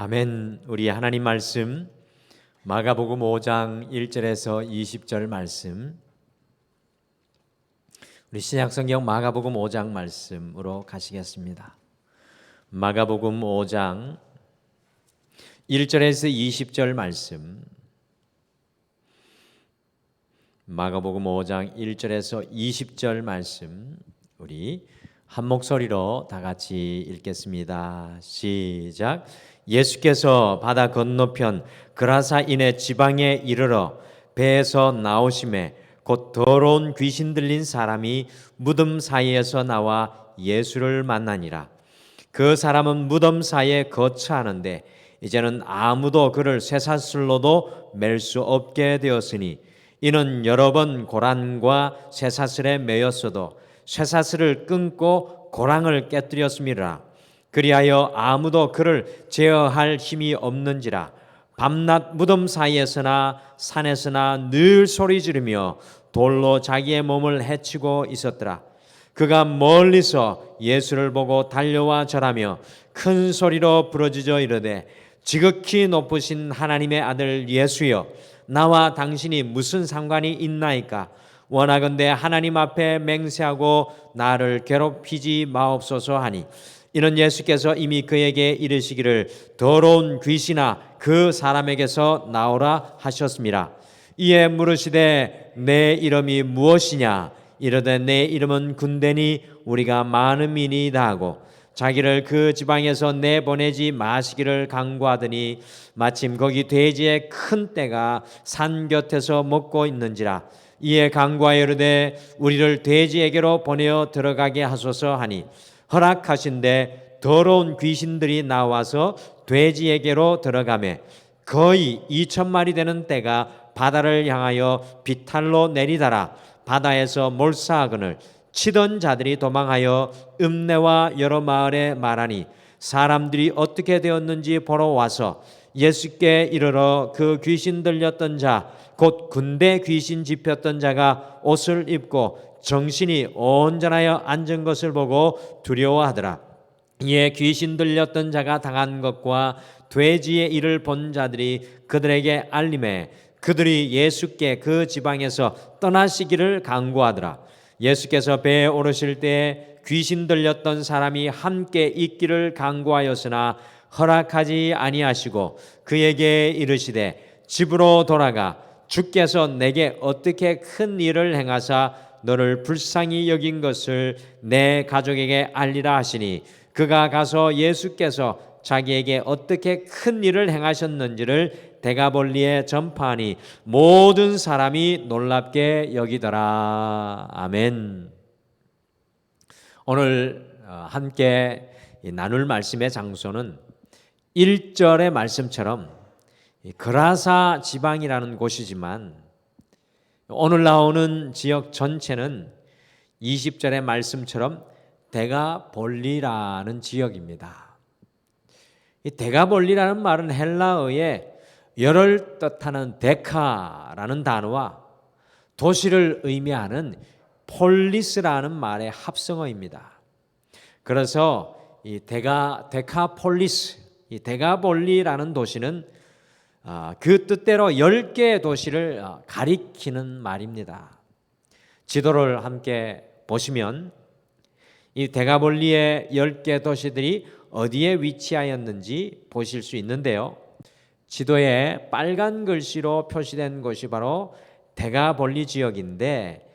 아멘. 우리 하나님 말씀 마가복음 5장 1절에서 20절 말씀, 우리 신약성경 마가복음 5장 말씀으로 가시겠습니다. 마가복음 5장 1절에서 20절 말씀, 마가복음 5장 1절에서 20절 말씀, 우리 한 목소리로 다 같이 읽겠습니다. 시작. 예수께서 바다 건너편 그라사인의 지방에 이르러 배에서 나오심에 곧 더러운 귀신 들린 사람이 무덤 사이에서 나와 예수를 만나니라. 그 사람은 무덤 사이에 거처하는데 이제는 아무도 그를 쇠사슬로도 맬 수 없게 되었으니, 이는 여러 번 고란과 쇠사슬에 매였어도 쇠사슬을 끊고 고랑을 깨뜨렸음이라. 그리하여 아무도 그를 제어할 힘이 없는지라. 밤낮 무덤 사이에서나 산에서나 늘 소리 지르며 돌로 자기의 몸을 해치고 있었더라. 그가 멀리서 예수를 보고 달려와 절하며 큰 소리로 부르짖어 이르되, 지극히 높으신 하나님의 아들 예수여, 나와 당신이 무슨 상관이 있나이까? 원하건대 하나님 앞에 맹세하고 나를 괴롭히지 마옵소서 하니, 이는 예수께서 이미 그에게 이르시기를 더러운 귀신아 그 사람에게서 나오라 하셨습니다. 이에 물으시되 내 이름이 무엇이냐? 이르되 내 이름은 군대니 우리가 많음이니이다 하고 자기를 그 지방에서 내보내지 마시기를 간구하더니, 마침 거기 돼지의 큰 떼가 산 곁에서 먹고 있는지라. 이에 간구하여 이르되 우리를 돼지에게로 보내어 들어가게 하소서 하니, 허락하신데 더러운 귀신들이 나와서 돼지에게로 들어가매 거의 2,000마리 되는 떼가 바다를 향하여 비탈로 내리다라. 바다에서 몰사하거늘 치던 자들이 도망하여 읍내와 여러 마을에 말하니, 사람들이 어떻게 되었는지 보러 와서 예수께 이르러 그 귀신 들렸던 자 곧 군대 귀신 집혔던 자가 옷을 입고 정신이 온전하여 앉은 것을 보고 두려워하더라. 이에 귀신 들렸던 자가 당한 것과 돼지의 일을 본 자들이 그들에게 알림해 그들이 예수께 그 지방에서 떠나시기를 간구하더라. 예수께서 배에 오르실 때에 귀신 들렸던 사람이 함께 있기를 간구하였으나 허락하지 아니하시고 그에게 이르시되, 집으로 돌아가 주께서 내게 어떻게 큰 일을 행하사 너를 불쌍히 여긴 것을 내 가족에게 알리라 하시니, 그가 가서 예수께서 자기에게 어떻게 큰 일을 행하셨는지를 데가볼리에 전파하니 모든 사람이 놀랍게 여기더라. 아멘. 오늘 함께 나눌 말씀의 장소는 1절의 말씀처럼 그라사 지방이라는 곳이지만, 오늘 나오는 지역 전체는 20절의 말씀처럼 데가볼리라는 지역입니다. 이 데가볼리라는 말은 헬라어의 열을 뜻하는 데카라는 단어와 도시를 의미하는 폴리스라는 말의 합성어입니다. 그래서 이 데카폴리스, 이 데가볼리라는 도시는 그 뜻대로 10개의 도시를 가리키는 말입니다. 지도를 함께 보시면 이 데가볼리의 10개 도시들이 어디에 위치하였는지 보실 수 있는데요. 지도에 빨간 글씨로 표시된 곳이 바로 데가볼리 지역인데,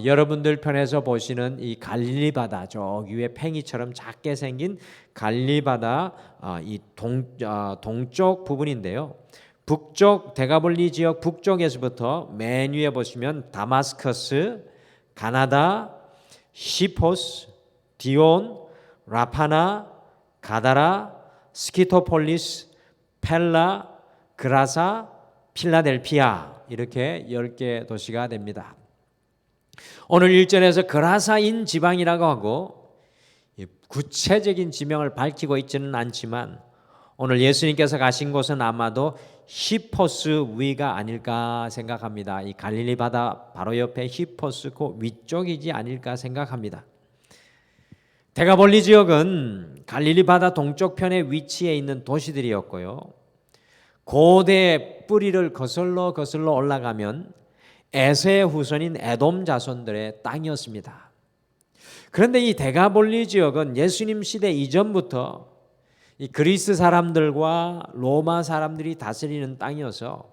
여러분들 편에서 보시는 이 갈릴리 바다, 저 위에 팽이처럼 작게 생긴 갈릴리 바다 이 동쪽 부분인데요. 북쪽 데가볼리 지역 북쪽에서부터 맨 위에 보시면 다마스커스, 가나다, 시포스, 디온, 라파나, 가다라, 스키토폴리스, 펠라, 그라사, 필라델피아, 이렇게 10개 도시가 됩니다. 오늘 1절에서 그라사인 지방이라고 하고 구체적인 지명을 밝히고 있지는 않지만, 오늘 예수님께서 가신 곳은 아마도 히포스 위가 아닐까 생각합니다. 이 갈릴리 바다 바로 옆에 히포스 그 위쪽이지 아닐까 생각합니다. 데가볼리 지역은 갈릴리 바다 동쪽편에 위치해 있는 도시들이었고요. 고대의 뿌리를 거슬러 올라가면 에서의 후손인 에돔 자손들의 땅이었습니다. 그런데 이 데가볼리 지역은 예수님 시대 이전부터 이 그리스 사람들과 로마 사람들이 다스리는 땅이어서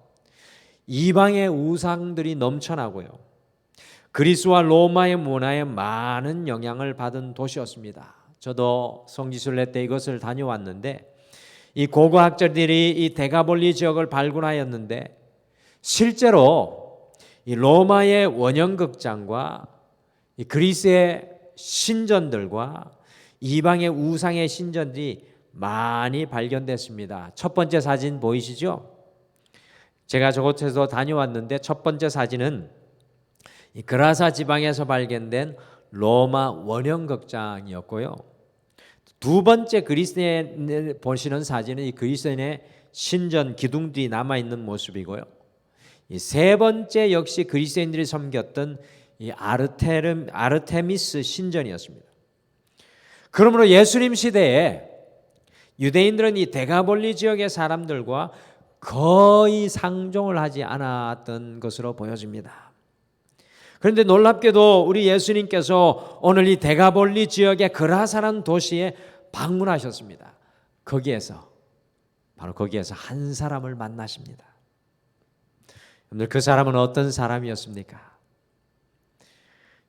이방의 우상들이 넘쳐나고요. 그리스와 로마의 문화에 많은 영향을 받은 도시였습니다. 저도 성지순례 때 이것을 다녀왔는데 이 고고학자들이 이 데가볼리 지역을 발굴하였는데 실제로 이 로마의 원형극장과 이 그리스의 신전들과 이방의 우상의 신전들이 많이 발견됐습니다. 첫 번째 사진 보이시죠? 제가 저곳에서 다녀왔는데 첫 번째 사진은 이 그라사 지방에서 발견된 로마 원형극장이었고요. 두 번째 그리스인에 보시는 사진은 이 그리스인의 신전 기둥들이 남아있는 모습이고요. 이 세 번째 역시 그리스인들이 섬겼던 이 아르테미스 신전이었습니다. 그러므로 예수님 시대에 유대인들은 이 데가볼리 지역의 사람들과 거의 상종을 하지 않았던 것으로 보여집니다. 그런데 놀랍게도 우리 예수님께서 오늘 이 데가볼리 지역의 그라사라는 도시에 방문하셨습니다. 바로 거기에서 한 사람을 만나십니다. 여러분들, 그 사람은 어떤 사람이었습니까?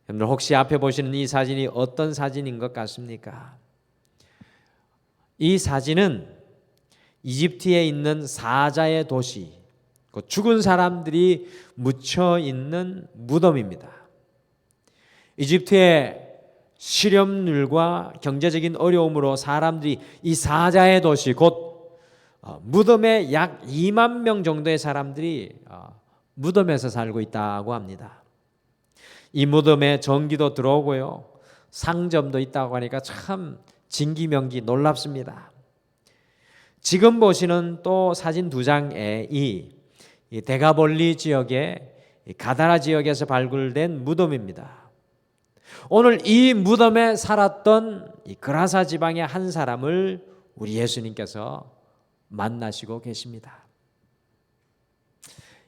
여러분들, 혹시 앞에 보시는 이 사진이 어떤 사진인 것 같습니까? 이 사진은 이집트에 있는 사자의 도시, 죽은 사람들이 묻혀 있는 무덤입니다. 이집트의 시련율과 경제적인 어려움으로 사람들이 이 사자의 도시, 곧 무덤에 약 2만 명 정도의 사람들이 무덤에서 살고 있다고 합니다. 이 무덤에 전기도 들어오고요, 상점도 있다고 하니까 참 진기명기 놀랍습니다. 지금 보시는 또 사진 두 장에 이 데가볼리 지역의 가다라 지역에서 발굴된 무덤입니다. 오늘 이 무덤에 살았던 이 그라사 지방의 한 사람을 우리 예수님께서 만나시고 계십니다.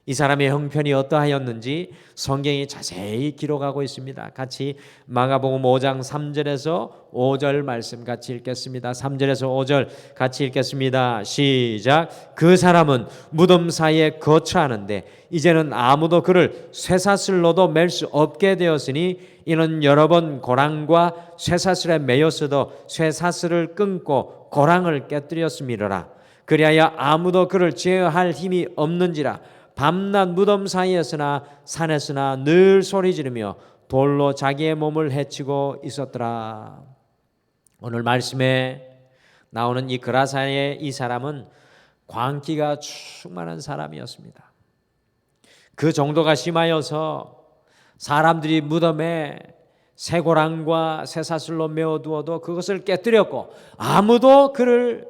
이 사람의 형편이 어떠하였는지 성경이 자세히 기록하고 있습니다. 같이 마가복음 5장 3절에서 5절 말씀 같이 읽겠습니다. 3절에서 5절 같이 읽겠습니다. 시작. 그 사람은 무덤 사이에 거처하는데 이제는 아무도 그를 쇠사슬로도 맬 수 없게 되었으니 이는 여러 번 고랑과 쇠사슬에 매였어도 쇠사슬을 끊고 고랑을 깨뜨렸음이로라. 그리하여 아무도 그를 제어할 힘이 없는지라. 밤낮 무덤 사이에서나 산에서나 늘 소리 지르며 돌로 자기의 몸을 해치고 있었더라. 오늘 말씀에 나오는 이 그라사의 이 사람은 광기가 충만한 사람이었습니다. 그 정도가 심하여서 사람들이 무덤에 쇠고랑과 쇠사슬로 메어두어도 그것을 깨뜨렸고 아무도 그를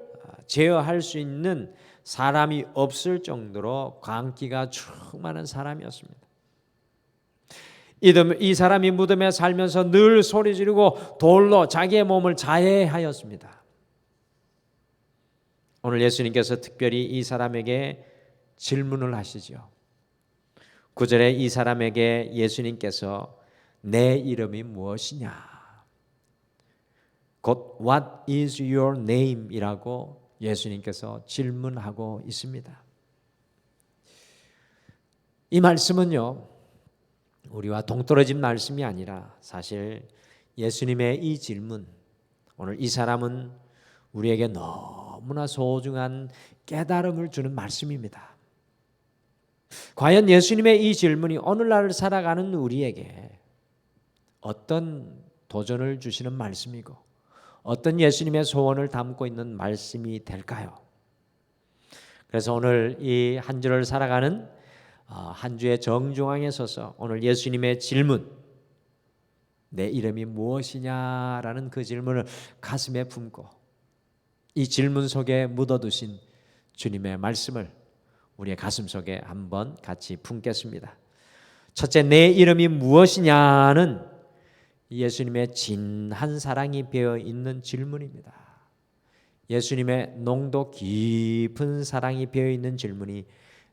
제어할 수 있는 사람이 없을 정도로 광기가 충만한 사람이었습니다. 이 사람이 무덤에 살면서 늘 소리 지르고 돌로 자기의 몸을 자해하였습니다. 오늘 예수님께서 특별히 이 사람에게 질문을 하시죠. 9절에 이 사람에게 예수님께서 내 이름이 무엇이냐, 곧 What is your name? 이라고 예수님께서 질문하고 있습니다. 이 말씀은요, 우리와 동떨어진 말씀이 아니라 사실 예수님의 이 질문, 오늘 이 사람은 우리에게 너무나 소중한 깨달음을 주는 말씀입니다. 과연 예수님의 이 질문이 오늘날 살아가는 우리에게 어떤 도전을 주시는 말씀이고 어떤 예수님의 소원을 담고 있는 말씀이 될까요? 그래서 오늘 이 한 주를 살아가는 한 주의 정중앙에 서서 오늘 예수님의 질문, 내 이름이 무엇이냐라는 그 질문을 가슴에 품고 이 질문 속에 묻어두신 주님의 말씀을 우리의 가슴 속에 한번 같이 품겠습니다. 첫째, 내 이름이 무엇이냐는 예수님의 진한 사랑이 배어 있는 질문입니다. 예수님의 농도 깊은 사랑이 배어 있는 질문이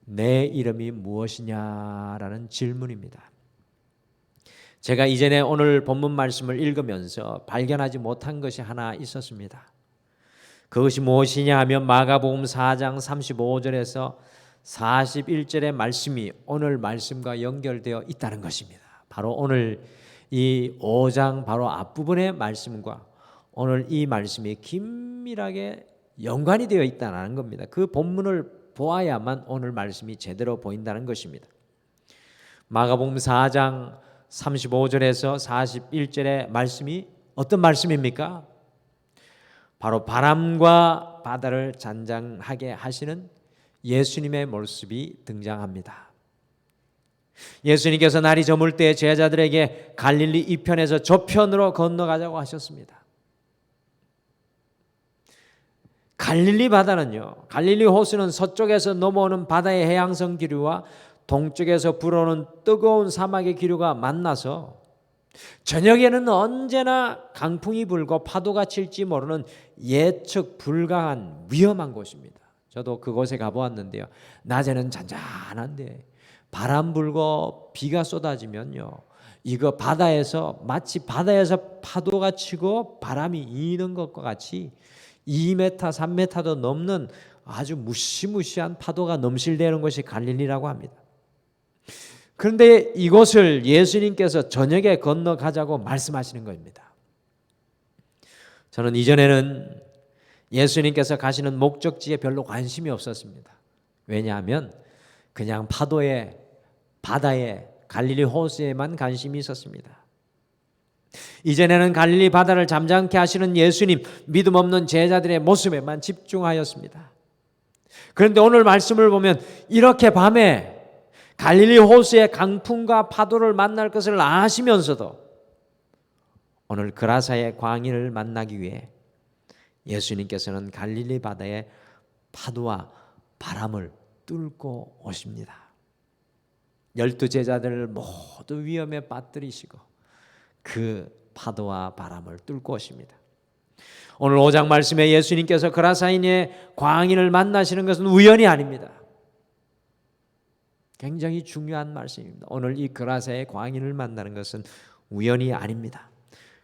내 이름이 무엇이냐라는 질문입니다. 제가 이전에 오늘 본문 말씀을 읽으면서 발견하지 못한 것이 하나 있었습니다. 그것이 무엇이냐 하면 마가복음 4장 35절에서 41절의 말씀이 오늘 말씀과 연결되어 있다는 것입니다. 바로 오늘 이 5장 바로 앞부분의 말씀과 오늘 이 말씀이 긴밀하게 연관이 되어 있다는 겁니다. 그 본문을 보아야만 오늘 말씀이 제대로 보인다는 것입니다. 마가복음 4장 35절에서 41절의 말씀이 어떤 말씀입니까? 바로 바람과 바다를 잔잔하게 하시는 예수님의 모습이 등장합니다. 예수님께서 날이 저물 때 제자들에게 갈릴리 이편에서 저편으로 건너가자고 하셨습니다. 갈릴리 바다는요, 갈릴리 호수는 서쪽에서 넘어오는 바다의 해양성 기류와 동쪽에서 불어오는 뜨거운 사막의 기류가 만나서 저녁에는 언제나 강풍이 불고 파도가 칠지 모르는 예측 불가한 위험한 곳입니다. 저도 그곳에 가보았는데요, 낮에는 잔잔한데 바람 불고 비가 쏟아지면요, 이거 바다에서 마치 바다에서 파도가 치고 바람이 이는 것과 같이 2m, 3m도 넘는 아주 무시무시한 파도가 넘실대는 것이 갈릴리라고 합니다. 그런데 이곳을 예수님께서 저녁에 건너가자고 말씀하시는 겁니다. 저는 이전에는 예수님께서 가시는 목적지에 별로 관심이 없었습니다. 왜냐하면 그냥 파도에, 바다에, 갈릴리 호수에만 관심이 있었습니다. 이전에는 갈릴리 바다를 잠잠케 하시는 예수님, 믿음 없는 제자들의 모습에만 집중하였습니다. 그런데 오늘 말씀을 보면 이렇게 밤에 갈릴리 호수의 강풍과 파도를 만날 것을 아시면서도 오늘 그라사의 광인을 만나기 위해 예수님께서는 갈릴리 바다의 파도와 바람을 뚫고 오십니다. 12 제자들을 모두 위험에 빠뜨리시고 그 파도와 바람을 뚫고 오십니다. 오늘 5장 말씀에 예수님께서 그라사인의 광인을 만나시는 것은 우연이 아닙니다. 굉장히 중요한 말씀입니다. 오늘 이 그라사의 광인을 만나는 것은 우연이 아닙니다.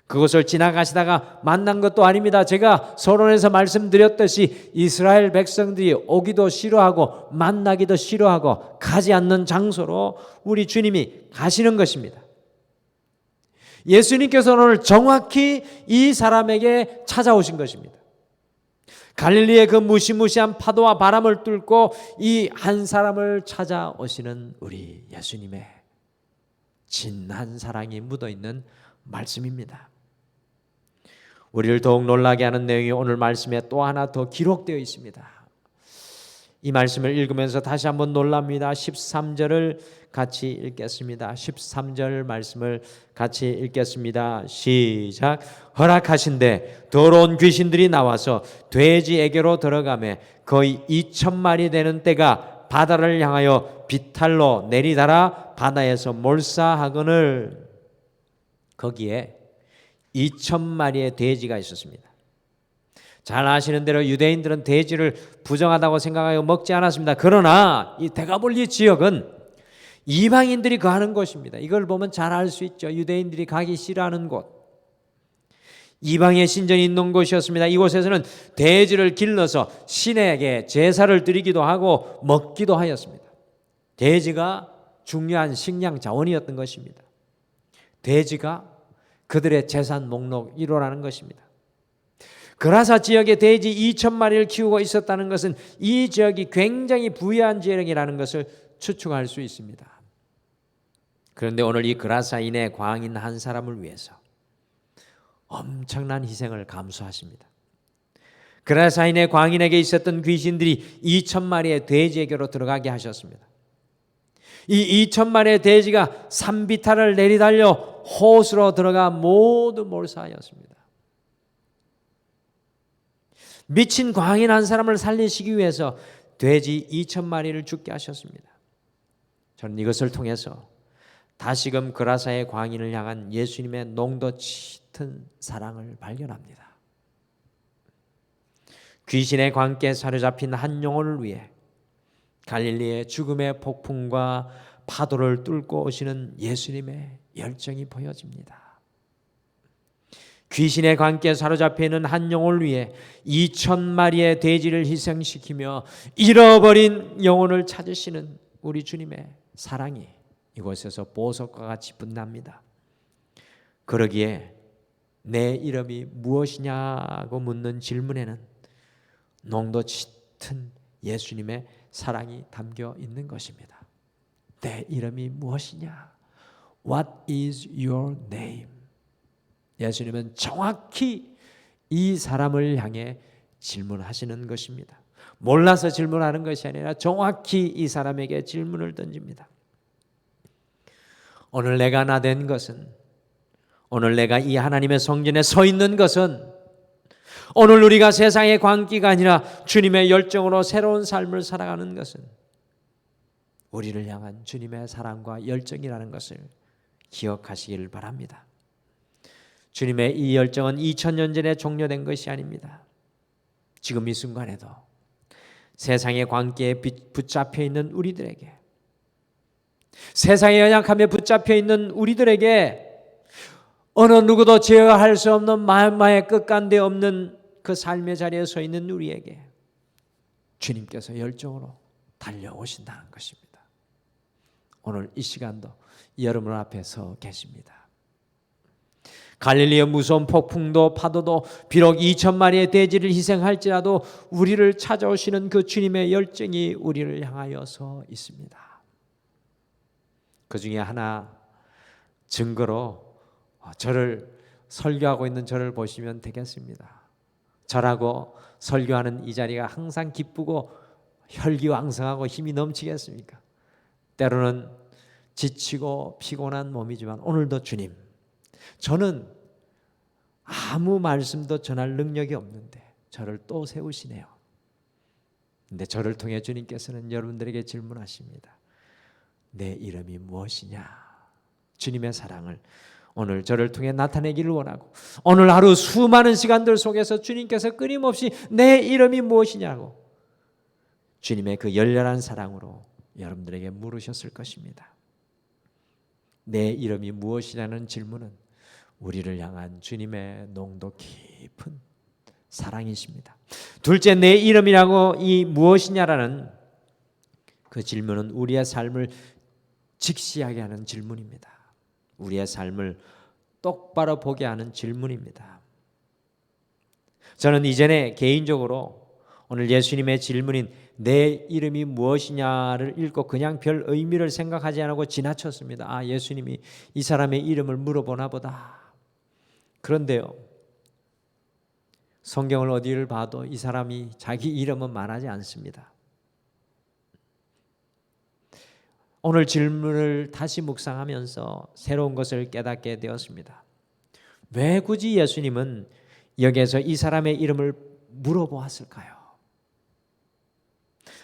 그것을 지나가시다가 만난 것도 아닙니다. 제가 서론에서 말씀드렸듯이 이스라엘 백성들이 오기도 싫어하고 만나기도 싫어하고 가지 않는 장소로 우리 주님이 가시는 것입니다. 예수님께서는 오늘 정확히 이 사람에게 찾아오신 것입니다. 갈릴리의 그 무시무시한 파도와 바람을 뚫고 이 한 사람을 찾아오시는 우리 예수님의 진한 사랑이 묻어있는 말씀입니다. 우리를 더욱 놀라게 하는 내용이 오늘 말씀에 또 하나 더 기록되어 있습니다. 이 말씀을 읽으면서 다시 한번 놀랍니다. 13절을 같이 읽겠습니다. 13절 말씀을 같이 읽겠습니다. 시작. 허락하신대 더러운 귀신들이 나와서 돼지에게로 들어가매 거의 2,000마리 되는 떼가 바다를 향하여 비탈로 내리달아 바다에서 몰사하거늘. 거기에 2,000마리의 돼지가 있었습니다. 잘 아시는 대로 유대인들은 돼지를 부정하다고 생각하여 먹지 않았습니다. 그러나 이 데가볼리 지역은 이방인들이 거하는 곳입니다. 이걸 보면 잘 알 수 있죠. 유대인들이 가기 싫어하는 곳, 이방의 신전이 있는 곳이었습니다. 이곳에서는 돼지를 길러서 신에게 제사를 드리기도 하고 먹기도 하였습니다. 돼지가 중요한 식량 자원이었던 것입니다. 돼지가 그들의 재산 목록 1호라는 것입니다. 그라사 지역에 돼지 2,000마리를 키우고 있었다는 것은 이 지역이 굉장히 부유한 지역이라는 것을 추측할 수 있습니다. 그런데 오늘 이 그라사인의 광인 한 사람을 위해서 엄청난 희생을 감수하십니다. 그라사인의 광인에게 있었던 귀신들이 2,000마리의 돼지에게로 들어가게 하셨습니다. 이 2,000마리의 돼지가 산비탈을 내리달려 호수로 들어가 모두 몰사하였습니다. 미친 광인 한 사람을 살리시기 위해서 돼지 2,000마리를 죽게 하셨습니다. 저는 이것을 통해서 다시금 그라사의 광인을 향한 예수님의 농도 짙은 사랑을 발견합니다. 귀신의 광기에 사로잡힌 한 영혼을 위해 갈릴리의 죽음의 폭풍과 파도를 뚫고 오시는 예수님의 열정이 보여집니다. 귀신의 광기에 사로잡혀 있는 한 영혼을 위해 2,000마리의 돼지를 희생시키며 잃어버린 영혼을 찾으시는 우리 주님의 사랑이 이곳에서 보석과 같이 빛납니다. 그러기에 내 이름이 무엇이냐고 묻는 질문에는 농도 짙은 예수님의 사랑이 담겨 있는 것입니다. 내 이름이 무엇이냐? What is your name? 예수님은 정확히 이 사람을 향해 질문하시는 것입니다. 몰라서 질문하는 것이 아니라 정확히 이 사람에게 질문을 던집니다. 오늘 내가 나된 것은, 오늘 내가 이 하나님의 성전에 서 있는 것은, 오늘 우리가 세상의 광기가 아니라 주님의 열정으로 새로운 삶을 살아가는 것은 우리를 향한 주님의 사랑과 열정이라는 것을 기억하시길 바랍니다. 주님의 이 열정은 2000년 전에 종료된 것이 아닙니다. 지금 이 순간에도 세상의 광기에 붙잡혀 있는 우리들에게, 세상의 연약함에 붙잡혀 있는 우리들에게, 어느 누구도 제어할 수 없는 마음의 끝간데 없는 그 삶의 자리에 서 있는 우리에게 주님께서 열정으로 달려오신다는 것입니다. 오늘 이 시간도 여러분 앞에 서 계십니다. 갈릴리의 무서운 폭풍도 파도도 비록 2,000마리의 돼지를 희생할지라도 우리를 찾아오시는 그 주님의 열정이 우리를 향하여 서 있습니다. 그 중에 하나 증거로 저를 설교하고 있는 저를 보시면 되겠습니다. 저라고 설교하는 이 자리가 항상 기쁘고 혈기왕성하고 힘이 넘치겠습니까? 때로는 지치고 피곤한 몸이지만 오늘도 주님, 저는 아무 말씀도 전할 능력이 없는데 저를 또 세우시네요. 근데 저를 통해 주님께서는 여러분들에게 질문하십니다. 내 이름이 무엇이냐? 주님의 사랑을 오늘 저를 통해 나타내기를 원하고, 오늘 하루 수많은 시간들 속에서 주님께서 끊임없이 내 이름이 무엇이냐고 주님의 그 열렬한 사랑으로 여러분들에게 물으셨을 것입니다. 내 이름이 무엇이냐는 질문은 우리를 향한 주님의 농도 깊은 사랑이십니다. 둘째, 내 이름이라고 이 무엇이냐라는 그 질문은 우리의 삶을 직시하게 하는 질문입니다. 우리의 삶을 똑바로 보게 하는 질문입니다. 저는 이전에 개인적으로 오늘 예수님의 질문인 내 이름이 무엇이냐를 읽고 그냥 별 의미를 생각하지 않고 지나쳤습니다. 아, 예수님이 이 사람의 이름을 물어보나 보다. 그런데요, 성경을 어디를 봐도 이 사람이 자기 이름은 말하지 않습니다. 오늘 질문을 다시 묵상하면서 새로운 것을 깨닫게 되었습니다. 왜 굳이 예수님은 여기에서 이 사람의 이름을 물어보았을까요?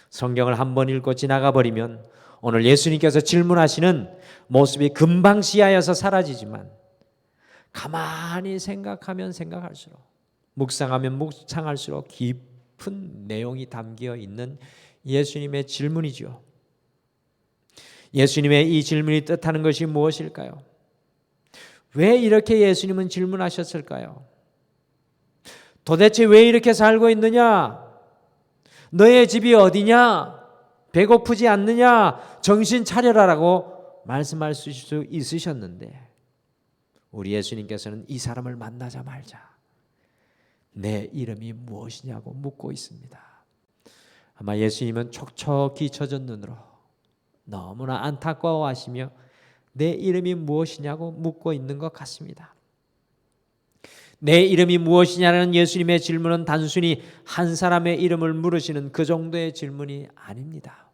성경을 한번 읽고 지나가 버리면 오늘 예수님께서 질문하시는 모습이 금방 시야에서 사라지지만 가만히 생각하면 생각할수록, 묵상하면 묵상할수록 깊은 내용이 담겨 있는 예수님의 질문이죠. 예수님의 이 질문이 뜻하는 것이 무엇일까요? 왜 이렇게 예수님은 질문하셨을까요? 도대체 왜 이렇게 살고 있느냐? 너의 집이 어디냐? 배고프지 않느냐? 정신 차려라라고 말씀할 수 있으셨는데 우리 예수님께서는 이 사람을 만나자마자 내 이름이 무엇이냐고 묻고 있습니다. 아마 예수님은 촉촉히 젖은 눈으로 너무나 안타까워하시며 내 이름이 무엇이냐고 묻고 있는 것 같습니다. 내 이름이 무엇이냐는 예수님의 질문은 단순히 한 사람의 이름을 물으시는 그 정도의 질문이 아닙니다.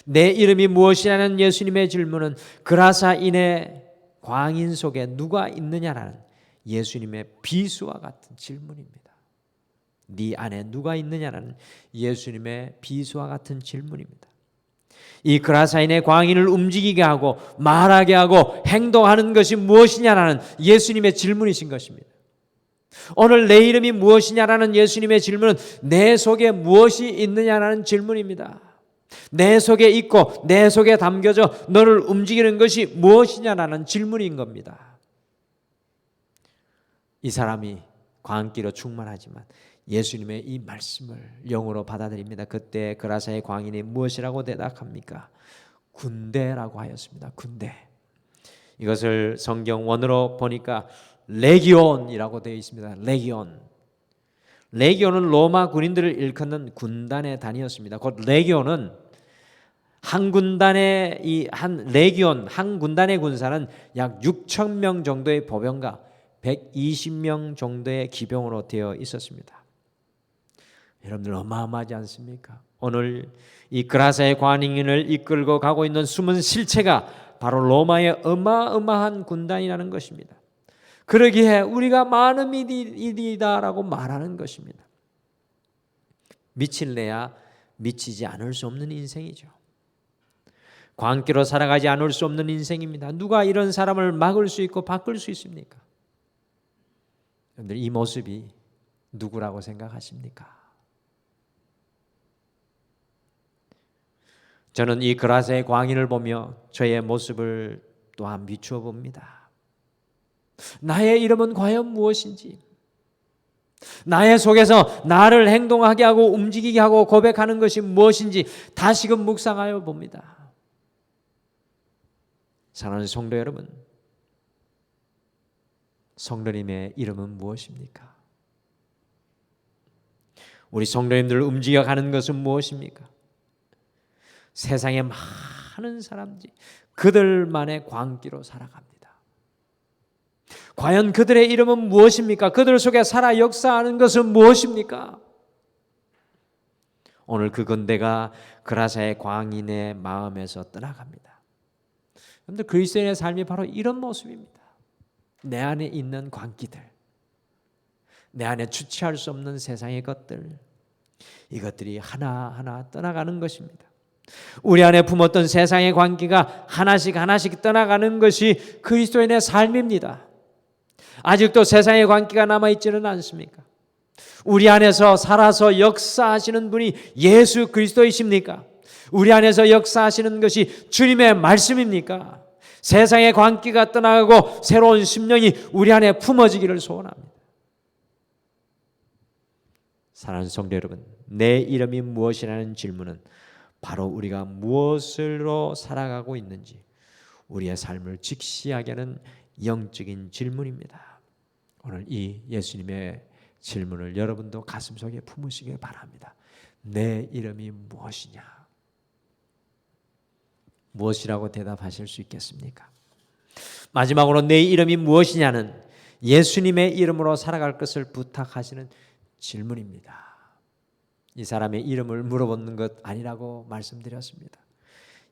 내 이름이 무엇이냐는 예수님의 질문은 그라사인의 광인 속에 누가 있느냐라는 예수님의 비수와 같은 질문입니다. 네 안에 누가 있느냐라는 예수님의 비수와 같은 질문입니다. 이 그라사인의 광인을 움직이게 하고 말하게 하고 행동하는 것이 무엇이냐라는 예수님의 질문이신 것입니다. 오늘 내 이름이 무엇이냐라는 예수님의 질문은 내 속에 무엇이 있느냐라는 질문입니다. 내 속에 있고 내 속에 담겨져 너를 움직이는 것이 무엇이냐라는 질문인 겁니다. 이 사람이 광기로 충만하지만 예수님의 이 말씀을 영으로 받아들입니다. 그때 그라사의 광인이 무엇이라고 대답합니까? 군대라고 하였습니다. 군대. 이것을 성경 원어로 보니까 레기온이라고 되어 있습니다. 레기온. 레기온은 로마 군인들을 일컫는 군단의 단위였습니다. 곧 레기온은 한 군단의 한 군단의 군사는 약 6천 명 정도의 보병과 120명 정도의 기병으로 되어 있었습니다. 여러분들 어마어마하지 않습니까? 오늘 이 그라사의 광인을 이끌고 가고 있는 숨은 실체가 바로 로마의 어마어마한 군단이라는 것입니다. 그러기에 우리가 많은 이이다라고 말하는 것입니다. 미칠래야 미치지 않을 수 없는 인생이죠. 광기로 살아가지 않을 수 없는 인생입니다. 누가 이런 사람을 막을 수 있고 바꿀 수 있습니까? 여러분들 이 모습이 누구라고 생각하십니까? 저는 이 그라사의 광인을 보며 저의 모습을 또한 비추어 봅니다. 나의 이름은 과연 무엇인지, 나의 속에서 나를 행동하게 하고 움직이게 하고 고백하는 것이 무엇인지 다시금 묵상하여 봅니다. 사랑하는 성도 여러분, 성도님의 이름은 무엇입니까? 우리 성도님들을 움직여가는 것은 무엇입니까? 세상에 많은 사람들이 그들만의 광기로 살아갑니다. 과연 그들의 이름은 무엇입니까? 그들 속에 살아 역사하는 것은 무엇입니까? 오늘 그 군대가 그라사의 광인의 마음에서 떠나갑니다. 여러분들 그리스도인의 삶이 바로 이런 모습입니다. 내 안에 있는 광기들, 내 안에 주체할 수 없는 세상의 것들, 이것들이 하나하나 떠나가는 것입니다. 우리 안에 품었던 세상의 광기가 하나씩 떠나가는 것이 그리스도인의 삶입니다. 아직도 세상의 광기가 남아있지는 않습니까? 우리 안에서 살아서 역사하시는 분이 예수 그리스도이십니까? 우리 안에서 역사하시는 것이 주님의 말씀입니까? 세상의 광기가 떠나가고 새로운 심령이 우리 안에 품어지기를 소원합니다. 사랑하는 성도 여러분, 내 이름이 무엇이라는 질문은 바로 우리가 무엇으로 살아가고 있는지 우리의 삶을 직시하게 하는 영적인 질문입니다. 오늘 이 예수님의 질문을 여러분도 가슴속에 품으시길 바랍니다. 내 이름이 무엇이냐? 무엇이라고 대답하실 수 있겠습니까? 마지막으로 내 이름이 무엇이냐는 예수님의 이름으로 살아갈 것을 부탁하시는 질문입니다. 이 사람의 이름을 물어보는 것 아니라고 말씀드렸습니다.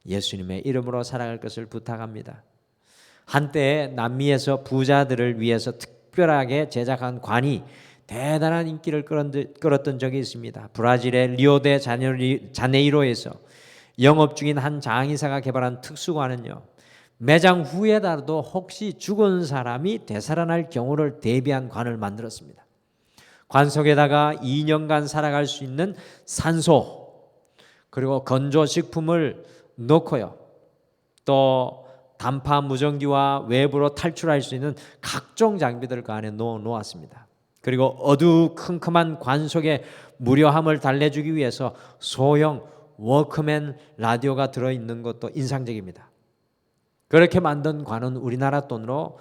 예수님의 이름으로 살아갈 것을 부탁합니다. 한때 남미에서 부자들을 위해서 특별하게 제작한 관이 대단한 인기를 끌었던 적이 있습니다. 브라질의 리오데 자네이로에서 영업 중인 한 장의사가 개발한 특수관은요, 매장 후에라도 혹시 죽은 사람이 되살아날 경우를 대비한 관을 만들었습니다. 관 속에다가 2년간 살아갈 수 있는 산소, 그리고 건조식품을 넣고요, 또 단파 무전기와 외부로 탈출할 수 있는 각종 장비들을 그 안에 넣어 놓았습니다. 그리고 어두컴컴한 관 속에 무료함을 달래주기 위해서 소형 워크맨 라디오가 들어있는 것도 인상적입니다. 그렇게 만든 관은 우리나라 돈으로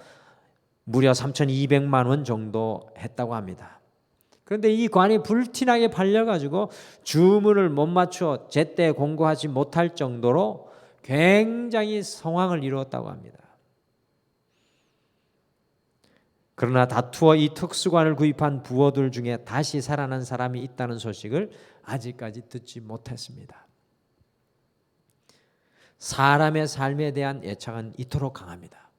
무려 3,200만 원 정도 했다고 합니다. 그런데 이 관이 불티나게 팔려가지고 주문을 못 맞춰 제때 공고하지 못할 정도로 굉장히 성황을 이루었다고 합니다. 그러나 다투어 이 특수관을 구입한 부호들 중에 다시 살아난 사람이 있다는 소식을 아직까지 듣지 못했습니다. 사람의 삶에 대한 애착은 이토록 강합니다.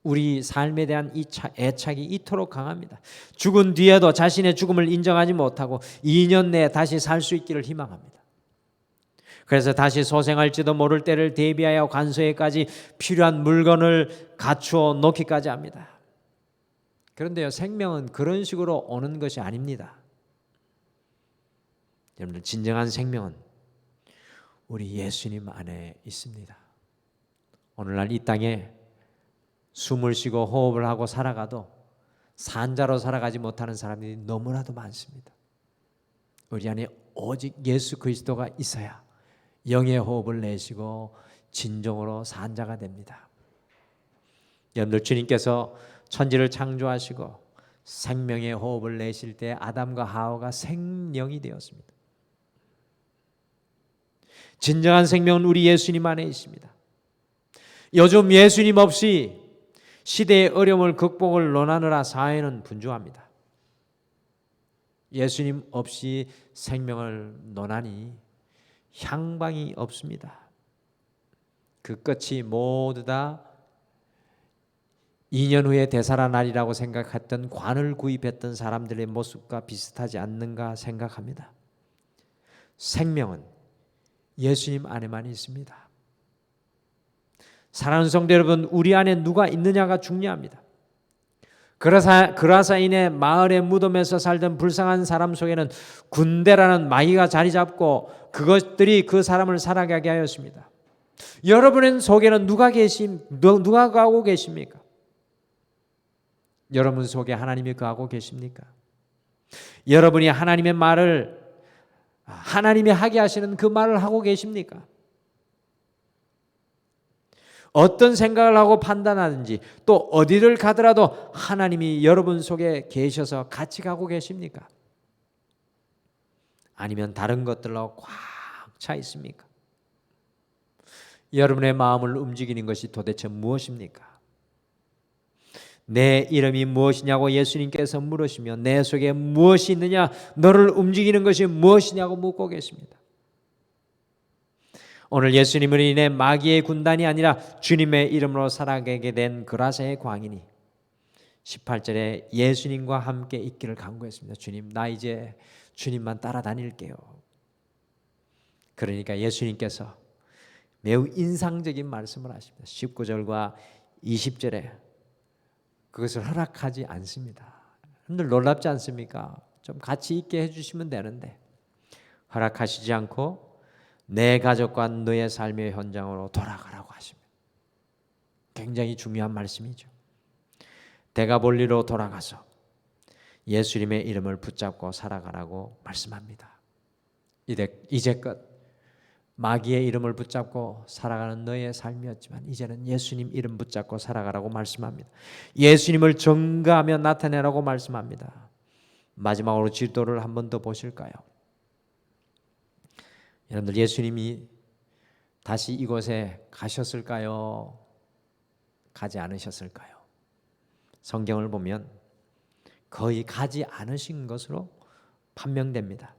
우리 삶에 대한 애착이 이토록 강합니다. 죽은 뒤에도 자신의 죽음을 인정하지 못하고 2년 내에 다시 살 수 있기를 희망합니다. 그래서 다시 소생할지도 모를 때를 대비하여 관소에까지 필요한 물건을 갖추어 놓기까지 합니다. 그런데요, 생명은 그런 식으로 오는 것이 아닙니다. 여러분들, 진정한 생명은 우리 예수님 안에 있습니다. 오늘날 이 땅에 숨을 쉬고 호흡을 하고 살아가도 산자로 살아가지 못하는 사람들이 너무나도 많습니다. 우리 안에 오직 예수 그리스도가 있어야 영의 호흡을 내쉬고 진정으로 산자가 됩니다. 여러분들, 주님께서 천지를 창조하시고 생명의 호흡을 내실 때 아담과 하와가 생명이 되었습니다. 진정한 생명은 우리 예수님 안에 있습니다. 요즘 예수님 없이 시대의 어려움을 극복을 논하느라 사회는 분주합니다. 예수님 없이 생명을 논하니 향방이 없습니다. 그 끝이 모두 다 2년 후에 되살아나리라고 생각했던 관을 구입했던 사람들의 모습과 비슷하지 않는가 생각합니다. 생명은 예수님 안에만 있습니다. 사랑하는 성도 여러분, 우리 안에 누가 있느냐가 중요합니다. 그라사인의 마을의 무덤에서 살던 불쌍한 사람 속에는 군대라는 마귀가 자리 잡고 그것들이 그 사람을 살아가게 하였습니다. 여러분 속에는 누가 거하고 계십니까? 여러분 속에 하나님이 거하고 계십니까? 여러분이 하나님의 말을, 하나님이 하게 하시는 그 말을 하고 계십니까? 어떤 생각을 하고 판단하든지 또 어디를 가더라도 하나님이 여러분 속에 계셔서 같이 가고 계십니까? 아니면 다른 것들로 꽉 차 있습니까? 여러분의 마음을 움직이는 것이 도대체 무엇입니까? 내 이름이 무엇이냐고 예수님께서 물으시며 내 속에 무엇이 있느냐, 너를 움직이는 것이 무엇이냐고 묻고 계십니다. 오늘 예수님을 인해 마귀의 군단이 아니라 주님의 이름으로 살아가게 된 그라사의 광인이 18절에 예수님과 함께 있기를 간구했습니다. 주님, 나 이제 주님만 따라다닐게요. 그러니까 예수님께서 매우 인상적인 말씀을 하십니다. 19절과 20절에 그것을 허락하지 않습니다. 여러분들 놀랍지 않습니까? 좀 같이 있게 해주시면 되는데 허락하시지 않고 내 가족과 너의 삶의 현장으로 돌아가라고 하십니다. 굉장히 중요한 말씀이죠. 대가볼리로 돌아가서 예수님의 이름을 붙잡고 살아가라고 말씀합니다. 이제껏 마귀의 이름을 붙잡고 살아가는 너의 삶이었지만 이제는 예수님 이름 붙잡고 살아가라고 말씀합니다. 예수님을 증거하며 나타내라고 말씀합니다. 마지막으로 지도를 한 번 더 보실까요? 여러분들, 예수님이 다시 이곳에 가셨을까요? 가지 않으셨을까요? 성경을 보면 거의 가지 않으신 것으로 판명됩니다.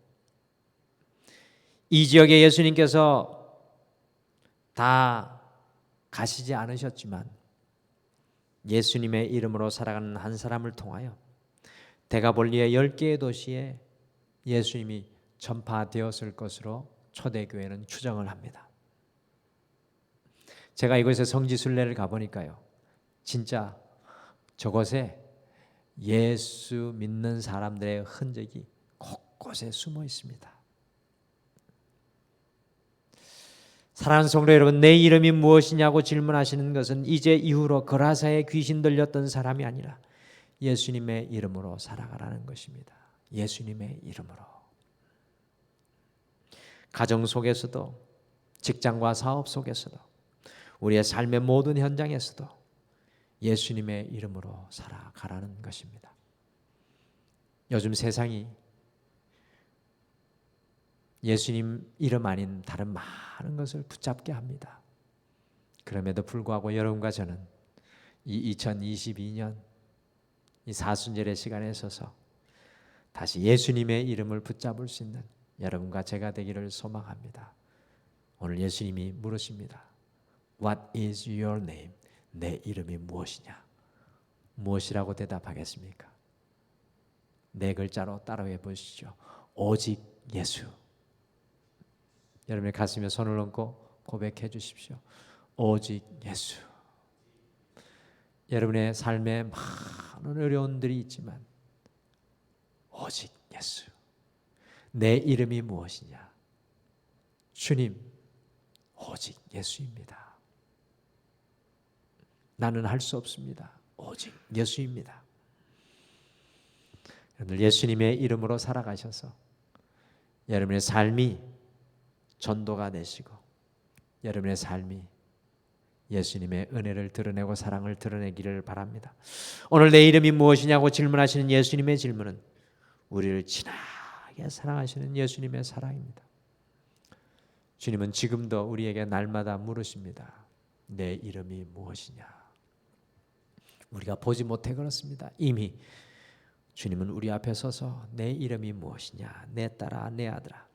이 지역에 예수님께서 다 가시지 않으셨지만 예수님의 이름으로 살아가는 한 사람을 통하여 대가볼리의 10개의 도시에 예수님이 전파되었을 것으로 초대교회는 추정을 합니다. 제가 이곳에 성지순례를 가보니까요, 진짜 저곳에 예수 믿는 사람들의 흔적이 곳곳에 숨어 있습니다. 사랑하는 성도 여러분, 내 이름이 무엇이냐고 질문하시는 것은 이제 이후로 그라사에 귀신 들렸던 사람이 아니라 예수님의 이름으로 살아가라는 것입니다. 예수님의 이름으로. 가정 속에서도, 직장과 사업 속에서도, 우리의 삶의 모든 현장에서도 예수님의 이름으로 살아가라는 것입니다. 요즘 세상이 예수님 이름 아닌 다른 많은 것을 붙잡게 합니다. 그럼에도 불구하고 여러분과 저는 이 2022년 이 사순절의 시간에 서서 다시 예수님의 이름을 붙잡을 수 있는 여러분과 제가 되기를 소망합니다. 오늘 예수님이 물으십니다. What is your name? 내 이름이 무엇이냐? 무엇이라고 대답하겠습니까? 4글자로 따라해 보시죠. 오직 예수. 여러분의 가슴에 손을 얹고 고백해 주십시오. 오직 예수. 여러분의 삶에 많은 어려움들이 있지만 오직 예수. 내 이름이 무엇이냐? 주님, 오직 예수입니다. 나는 할 수 없습니다. 오직 예수입니다. 여러분들 예수님의 이름으로 살아가셔서 여러분의 삶이 전도가 되시고 여러분의 삶이 예수님의 은혜를 드러내고 사랑을 드러내기를 바랍니다. 오늘 내 이름이 무엇이냐고 질문하시는 예수님의 질문은 우리를 진하게 사랑하시는 예수님의 사랑입니다. 주님은 지금도 우리에게 날마다 물으십니다. 내 이름이 무엇이냐? 우리가 보지 못해 그렇습니다. 이미 주님은 우리 앞에 서서 내 이름이 무엇이냐? 내 딸아, 내 아들아.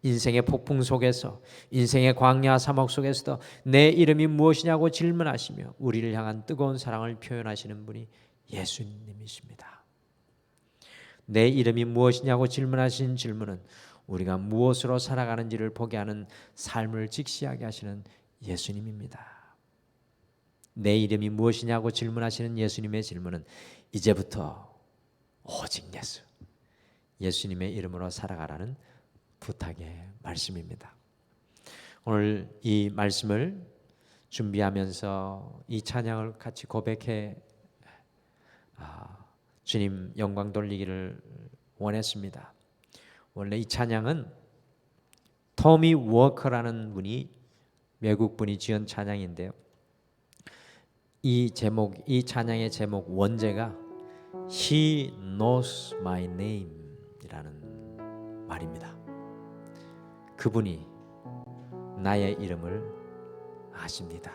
인생의 폭풍 속에서, 인생의 광야 사막 속에서도 내 이름이 무엇이냐고 질문하시며 우리를 향한 뜨거운 사랑을 표현하시는 분이 예수님이십니다. 내 이름이 무엇이냐고 질문하신 질문은 우리가 무엇으로 살아가는지를 보게 하는 삶을 직시하게 하시는 예수님입니다. 내 이름이 무엇이냐고 질문하시는 예수님의 질문은 이제부터 오직 예수, 예수님의 이름으로 살아가라는 부탁의 말씀입니다. 오늘 이 말씀을 준비하면서 이 찬양을 같이 고백해 주님 영광 돌리기를 원했습니다. 원래 이 찬양은 토미 워커라는 분이 외국 분이 지은 찬양인데요. 이 찬양의 제목 원제가 He knows my name 이라는 말입니다. 그분이 나의 이름을 아십니다.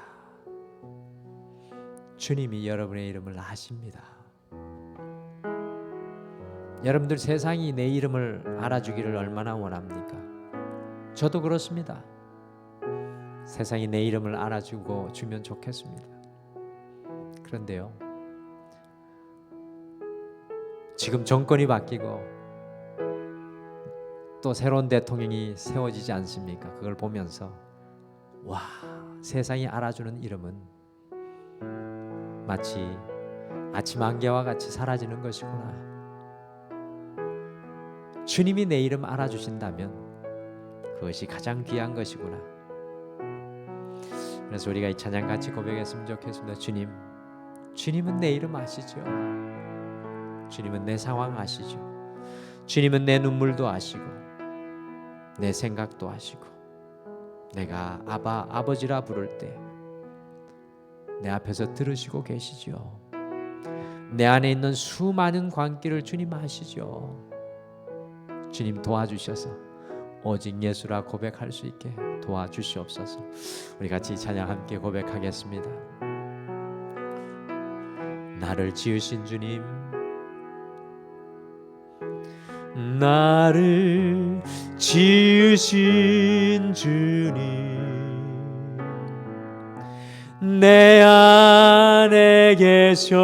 주님이 여러분의 이름을 아십니다. 여러분들 세상이 내 이름을 알아주기를 얼마나 원합니까? 저도 그렇습니다. 세상이 내 이름을 알아주고 주면 좋겠습니다. 그런데요, 지금 정권이 바뀌고 또 새로운 대통령이 세워지지 않습니까? 그걸 보면서 와, 세상이 알아주는 이름은 마치 아침 안개와 같이 사라지는 것이구나. 주님이 내 이름 알아주신다면 그것이 가장 귀한 것이구나. 그래서 우리가 이 찬양 같이 고백했으면 좋겠습니다. 주님은 내 이름 아시죠? 주님은 내 상황 아시죠? 주님은 내 눈물도 아시고 내 생각도 아시고 내가 아버지라 부를 때 내 앞에서 들으시고 계시죠. 내 안에 있는 수많은 광기를 주님 아시죠. 주님 도와주셔서 오직 예수라 고백할 수 있게 도와주시옵소서. 우리 같이 찬양 함께 고백하겠습니다. 나를 지으신 주님, 나를 지으신 주님, 내 안에 계셔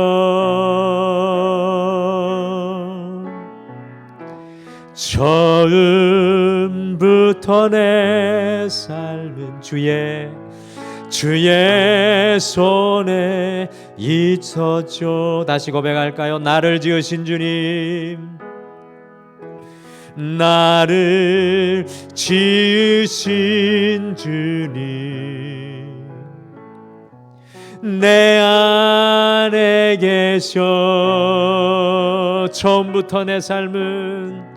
처음부터 내 삶은 주의 손에 있었죠. 다시 고백할까요? 나를 지으신 주님, 나를 지으신 주님, 내 안에 계셔 처음부터 내 삶은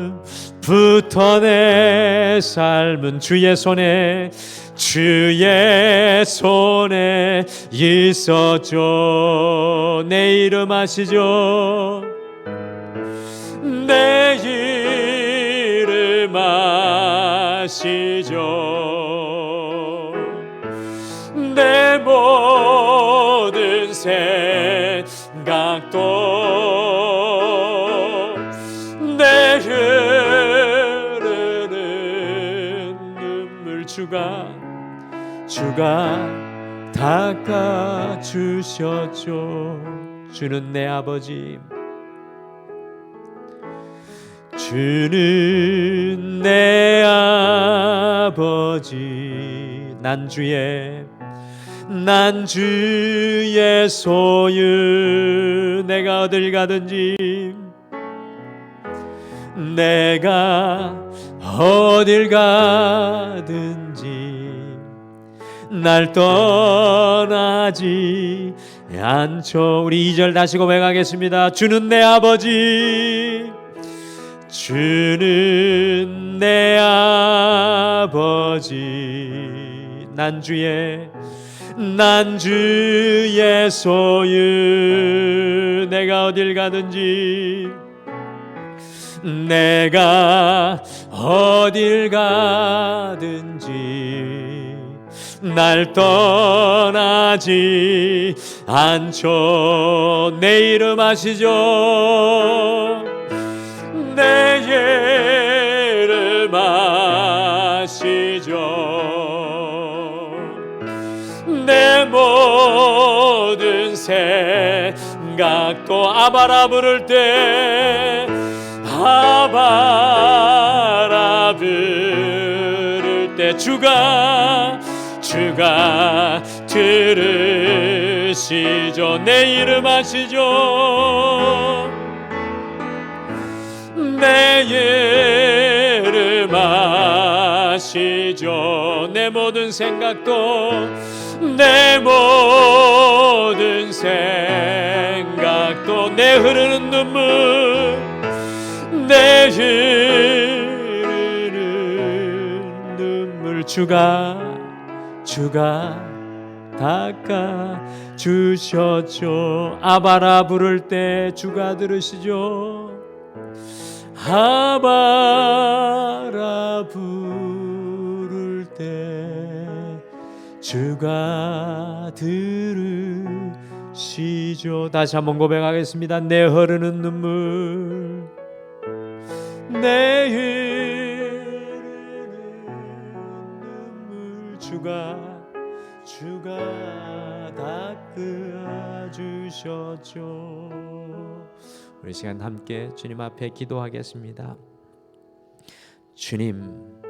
처음부터 내 삶은 주의 손에 있었죠. 내 이름 아시죠? 내 이름 아시죠? 내 모든 생각도 내 흐르는 눈물 주가 닦아주셨죠. 주는 내 아버지, 주는 내 아버지, 난 주의 소유. 내가 어딜 가든지, 내가 어딜 가든지 날 떠나지 않죠. 우리 2절 다시 고백하겠습니다. 주는 내 아버지, 주는 내 아버지, 난 주의 소유. 내가 어딜 가든지, 내가 어딜 가든지 날 떠나지 않죠. 내 이름 아시죠? 내 이름 아시죠? 내 모든 생각도 아바라 부를 때, 아바라 부를 때 주가 들으시죠. 내 이름 아시죠? 내 이름 아시죠? 내 모든 생각도, 내 모든 생각도, 내 흐르는 눈물, 내 흐르는 눈물 주가 닦아주셨죠. 아바라 부를 때 주가 들으시죠. 아바라 부를 때 주가 들으시죠. 다시 한번 고백하겠습니다. 내 흐르는 눈물, 내 흐르는 눈물 주가 닦아주셨죠. 우리 시간 함께 주님 앞에 기도하겠습니다. 주님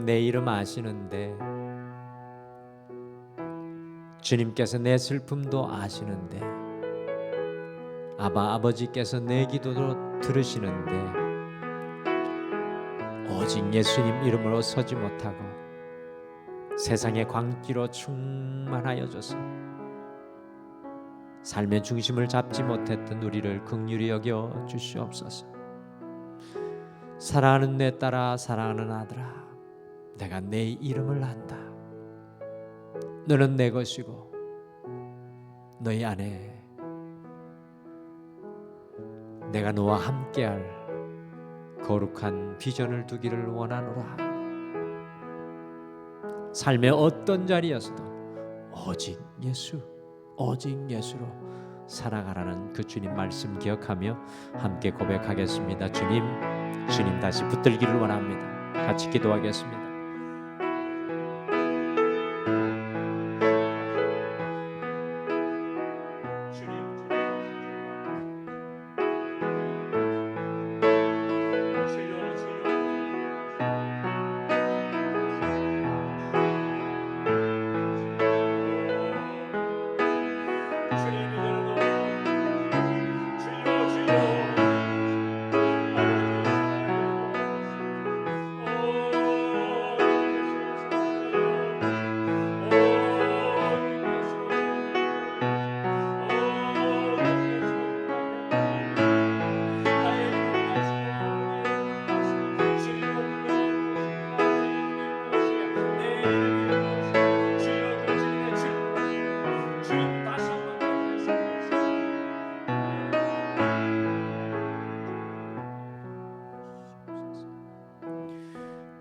내 이름 아시는데, 주님께서 내 슬픔도 아시는데, 아버지께서 내 기도도 들으시는데, 오직 예수님 이름으로 서지 못하고 세상의 광기로 충만하여져서 삶의 중심을 잡지 못했던 우리를 긍휼히 여겨 주시옵소서. 사랑하는 내 딸아, 사랑하는 아들아, 내가 내 이름을 안다. 너는 내 것이고 너희 안에 내가 너와 함께할 거룩한 비전을 두기를 원하노라. 삶의 어떤 자리에서도 오직 예수로 살아가라는 그 주님 말씀 기억하며 함께 고백하겠습니다. 주님 다시 붙들기를 원합니다. 같이 기도하겠습니다.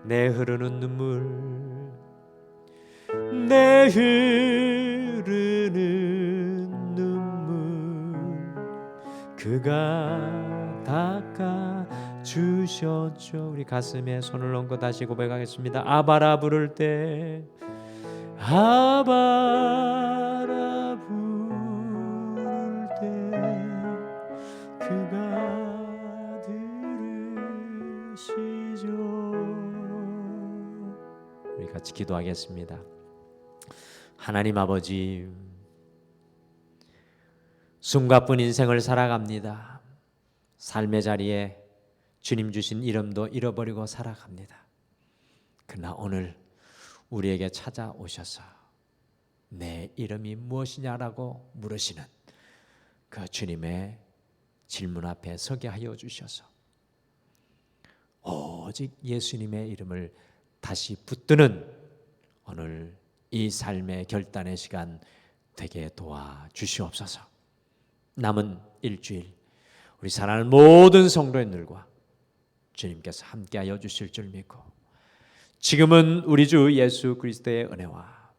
내 흐르는 눈물, 내 흐르는 눈물 그가 닦아 주셨죠. 우리 가슴에 손을 얹고 다시 고백하겠습니다. 아바라 부를 때, 아바라 부를 때 그가 우리 같이 기도하겠습니다. 하나님 아버지, 숨가쁜 인생을 살아갑니다. 삶의 자리에 주님 주신 이름도 잃어버리고 살아갑니다. 그러나 오늘 우리에게 찾아오셔서 내 이름이 무엇이냐라고 물으시는 그 주님의 질문 앞에 서게 하여 주셔서 오직 예수님의 이름을 다시 붙드는 오늘 이 삶의 결단의 시간 되게 도와주시옵소서. 남은 일주일 우리 사랑하는 모든 성도님들과 주님께서 함께하여 주실 줄 믿고, 지금은 우리 주 예수 그리스도의 은혜와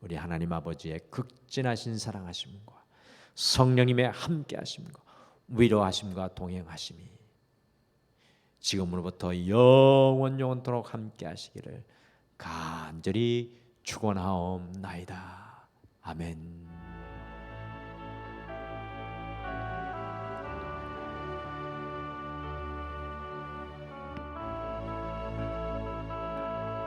우리 하나님 아버지의 극진하신 사랑하심과 성령님의 함께하심과 위로하심과 동행하심이 지금으로부터 영원토록 함께하시기를 간절히 축원하옵나이다. 아멘.